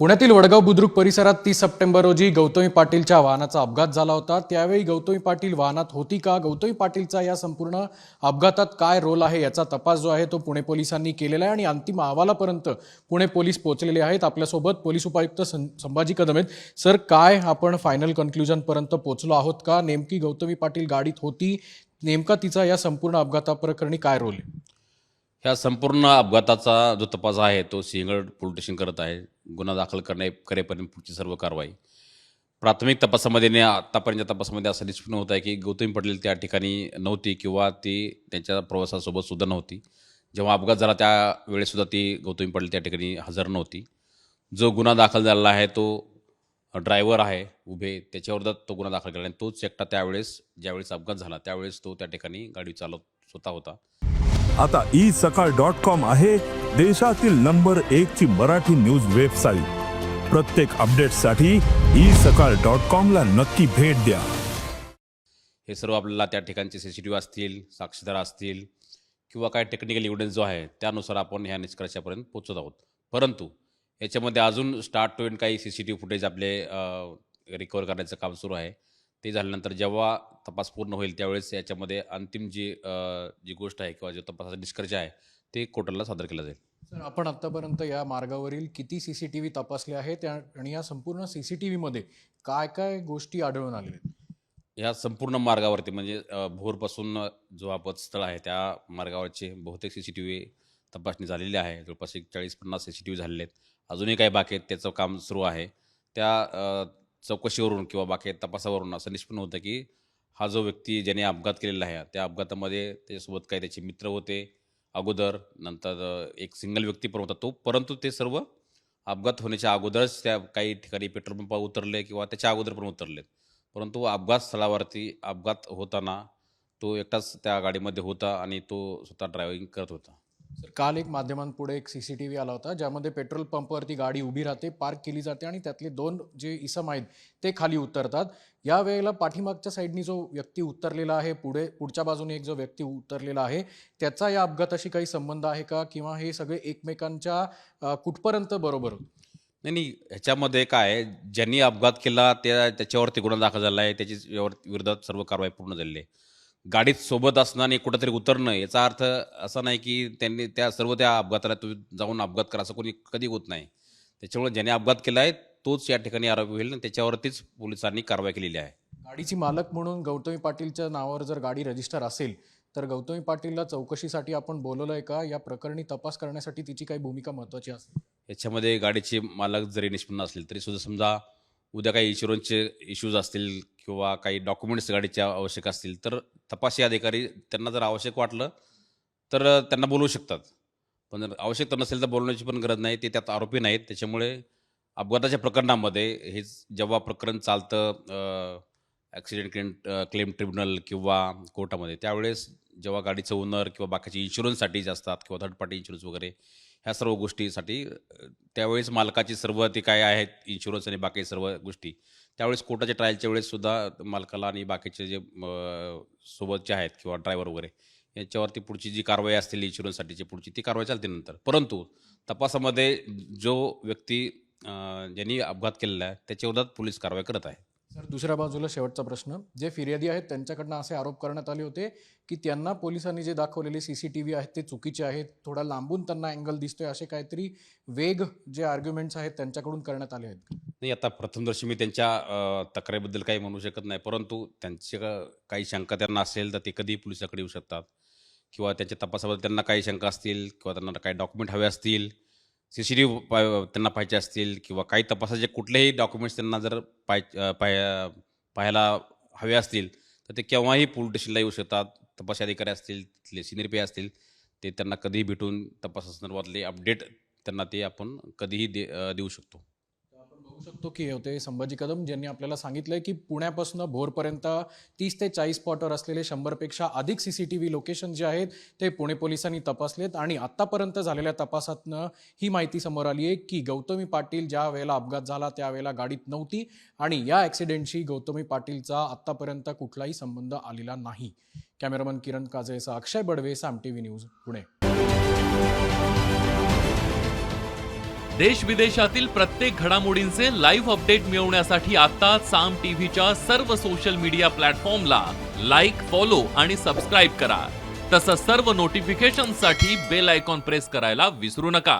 पुण्यातील वडगाव बुद्रुक परिसरात 30 सप्टेंबर रोजी गौतमी पाटीलच्या वाहनाचा अपघात झाला होता। त्यावेळी गौतमी पाटील वाहनात होती का, गौतमी पाटीलचा या संपूर्ण अपघातात काय रोल आहे याचा तपास जो आहे तो पुणे पोलिसांनी केलेला आहे आणि अंतिम अहवालापर्यंत पुणे पोलीस पोहोचलेले आहेत। आपल्यासोबत पोलीस उपायुक्त संभाजी कदम आहेत। सर, काय आपण फायनल कन्क्लुजन पर्यंत पोहोचलो आहोत का? नेमकी गौतमी पाटील गाडीत होती, नेमका तिचा या संपूर्ण अपघाताप्रकरणी काय रोल आहे? ह्या संपूर्ण अपघाताचा जो तपास आहे तो सिंहगड पोलीस स्टेशन करत आहे। गुन्हा दाखल करेपर्यंत पुढची सर्व कारवाई प्राथमिक तपासामध्ये आतापर्यंत तपासामध्ये असं निष्पन्न होत आहे की गौतमी पाटील त्या ठिकाणी नव्हती किंवा ती त्यांच्या प्रवासासोबत सुद्धा नव्हती। जेव्हा अपघात झाला त्यावेळेसुद्धा ती गौतमी पाटील त्या ठिकाणी हजर नव्हती। जो गुन्हा दाखल झालेला आहे तो ड्रायव्हर आहे उभे, त्याच्यावर तो गुन्हा दाखल केला आणि तोच एकटा त्यावेळेस ज्यावेळेस अपघात झाला त्यावेळेस तो त्या ठिकाणी गाडी चालवत स्वतः होता। आता isakal.com आहे देशातील नंबर 1 ची मराठी न्यूज वेबसाईट। प्रत्येक अपडेटसाठी isakal.com ला नक्की भेट द्या। हे सर्व आपल्याला त्या ठिकाणचे सीसीटीव्ही असतील, साक्षीदार असतील किंवा काय टेक्निकल एव्हिडन्स जो आहे त्यानुसार आपण ह्या निष्कर्षापर्यंत पोहोचत आहोत। परंतु याच्यामध्ये अजून स्टार्ट टू एंड काही सीसीटीव्ही फुटेज आपले रिकवर करण्याचं काम सुरू आहे। ते झाल्यानंतर जेव्हा तपास पूर्ण होईल त्यावेळेस याच्यामध्ये अंतिम जी गोष्ट आहे किंवा जो तपासाचा निष्कर्ष आहे ते कोर्टाला सादर केला जाईल। सर, आपण आतापर्यंत या मार्गावरील किती सीसीटीव्ही तपासले आहेत आणि या संपूर्ण सीसीटीव्हीमध्ये काय काय गोष्टी आढळून आलेल्या आहेत? या संपूर्ण मार्गावरती म्हणजे भोरपासून जो अपघातस्थळ आहे त्या मार्गावरचे बहुतेक सीसीटीव्ही तपासणी झालेली आहे। जवळपास 40-50 सीसीटीव्ही झालेले आहेत। अजूनही काही बाकी आहेत, त्याचं काम सुरू आहे। त्या चौकशीवरून किंवा बाकी तपासावरून असं निष्पन्न होतं की हा जो व्यक्ती ज्याने अपघात केलेला आहे त्या अपघातामध्ये त्याच्यासोबत काही त्याचे मित्र होते अगोदर, नंतर एक सिंगल व्यक्ती पण होता तो, परंतु ते सर्व अपघात होण्याच्या अगोदरच त्या काही ठिकाणी पेट्रोल पंपावर उतरले किंवा त्याच्या अगोदर पण उतरलेत। परंतु अपघात स्थळावरती अपघात होताना तो एकटाच त्या गाडीमध्ये होता आणि तो स्वतः ड्रायव्हिंग करत होता। सर, काल एक माध्यमांपुढे एक सीसीटीव्ही आला होता ज्यामध्ये पेट्रोल पंपवरती गाडी उभी राहते, पार्क केली जाते आणि त्यातले 2 जे इसम आहेत ते खाली उतरतात। या वेळेला पाठीमागच्या साईडनी जो व्यक्ती उतरलेला आहे, पुढच्या बाजूने एक जो व्यक्ती उतरलेला आहे, त्याचा या अपघाताशी काही संबंध आहे का किंवा हे सगळे एकमेकांच्या कुठपर्यंत बरोबर होते? नाही, ह्याच्यामध्ये काय आहे, ज्यांनी अपघात केला त्याच्यावरती गुन्हा दाखल झाला आहे, त्याची विरोधात सर्व कारवाई पूर्ण झालेली आहे। गाडीत सोबत असणं आणि कुठंतरी उतरणं याचा अर्थ असा नाही की त्यांनी त्या अपघाताला तुम्ही जाऊन अपघात करा असं कोणी कधी होत नाही। त्याच्यामुळे ज्याने अपघात केला आहे तोच या ठिकाणी आरोपी होईल आणि त्याच्यावरतीच पोलिसांनी कारवाई केलेली आहे। गाडीची मालक म्हणून गौतमी पाटीलच्या नावावर जर गाडी रजिस्टर असेल तर गौतमी पाटीलला चौकशीसाठी आपण बोलवलंय का? या प्रकरणी तपास करण्यासाठी तिची काही भूमिका महत्त्वाची असेल? याच्यामध्ये गाडीचे मालक जरी निष्पन्न असतील तरी सुद्धा समजा उद्या काही इन्शुरन्सचे इश्यूज असतील किंवा काही डॉक्युमेंट्स गाडीच्या आवश्यक असतील तर तपासी अधिकारी त्यांना जर आवश्यक वाटलं तर त्यांना बोलवू शकतात। पण जर आवश्यकता नसेल तर बोलवण्याची पण गरज नाही, ते त्यात आरोपी नाहीत। त्याच्यामुळे अपघाताच्या प्रकरणामध्ये हे जेव्हा प्रकरण चालतं ॲक्सिडेंट क्लेम ट्रिब्युनल किंवा कोर्टामध्ये त्यावेळेस जेव्हा गाडीचं ओनर किंवा बाकीचे इन्शुरन्ससाठी जे असतात किंवा थर्ड पार्टी इन्शुरन्स वगैरे ह्या सर्व गोष्टीसाठी त्यावेळेस मालकाची सर्व ते काय आहेत इन्शुरन्स आणि बाकी सर्व गोष्टी त्यावेळेस कोर्टाच्या ट्रायलच्या वेळेससुद्धा मालकाला आणि बाकीचे जे सोबतचे आहेत किंवा ड्रायव्हर वगैरे याच्यावरती पुढची जी कारवाई असतील इन्शुरन्ससाठीची पुढची ती कारवाई चालते नंतर। परंतु तपासामध्ये जो व्यक्ती ज्यांनी अपघात केलेला आहे त्याच्या विरोधात पोलीस कारवाई करत आहे। सर, दुसऱ्या बाजूला शेवटचा प्रश्न, जे फिर्यादी आहेत त्यांच्याकडनं असे आरोप करण्यात आले होते की त्यांना पोलिसांनी जे दाखवलेले सीसीटीव्ही आहेत ते चुकीचे आहेत, थोडा लांबून त्यांना अँगल दिसतोय, असे काहीतरी वेग जे आर्ग्युमेंट्स आहेत त्यांच्याकडून करण्यात आले आहेत? नाही, आता प्रथमदर्शी मी त्यांच्या तक्रारीबद्दल काही म्हणू शकत नाही, परंतु त्यांची काही शंका त्यांना असेल तर ते कधीही पोलिसाकडे येऊ शकतात किंवा त्यांच्या तपासाबद्दल त्यांना काही शंका असतील किंवा त्यांना काही डॉक्युमेंट हवे असतील, सीसीटीव्ही त्यांना पाहायचे असतील किंवा काही तपासाचे कुठलेही डॉक्युमेंट्स त्यांना जर पाहायला हवे असतील तर ते केव्हाही पोलीस स्टेशनला येऊ शकतात। तपासी अधिकारी असतील, तिथले सिनियर पी असतील, ते त्यांना कधीही भेटून तपासासंदर्भातले अपडेट त्यांना ते आपण कधीही देऊ शकतो। आपण बघू शकतो की होते संभाजी कदम ज्यांनी आपल्याला सांगितलंय की पुण्यापासून भोरपर्यंत 30 ते 40 स्पॉटवर असलेले 100पेक्षा अधिक सीसीटीव्ही लोकेशन जे आहेत ते पुणे पोलिसांनी तपासलेत आणि आतापर्यंत झालेल्या तपासातनं ही माहिती समोर आली आहे की गौतमी पाटील ज्या वेळेला अपघात झाला त्यावेळेला गाडीत नव्हती आणि या ॲक्सिडेंटशी गौतमी पाटीलचा आतापर्यंत कुठलाही संबंध आलेला नाही। कॅमेरामन किरण काजळेसह अक्षय बडवे, साम टीव्ही न्यूज, पुणे। देश विदेशातील प्रत्येक घडामोडींचे लाईव्ह अपडेट मिळवण्यासाठी आता साम टीव्हीच्या सर्व सोशल मीडिया प्लॅटफॉर्मला लाईक, फॉलो आणि सबस्क्राईब करा. तसंच सर्व नोटिफिकेशनसाठी बेल आयकॉन प्रेस करायला विसरू नका.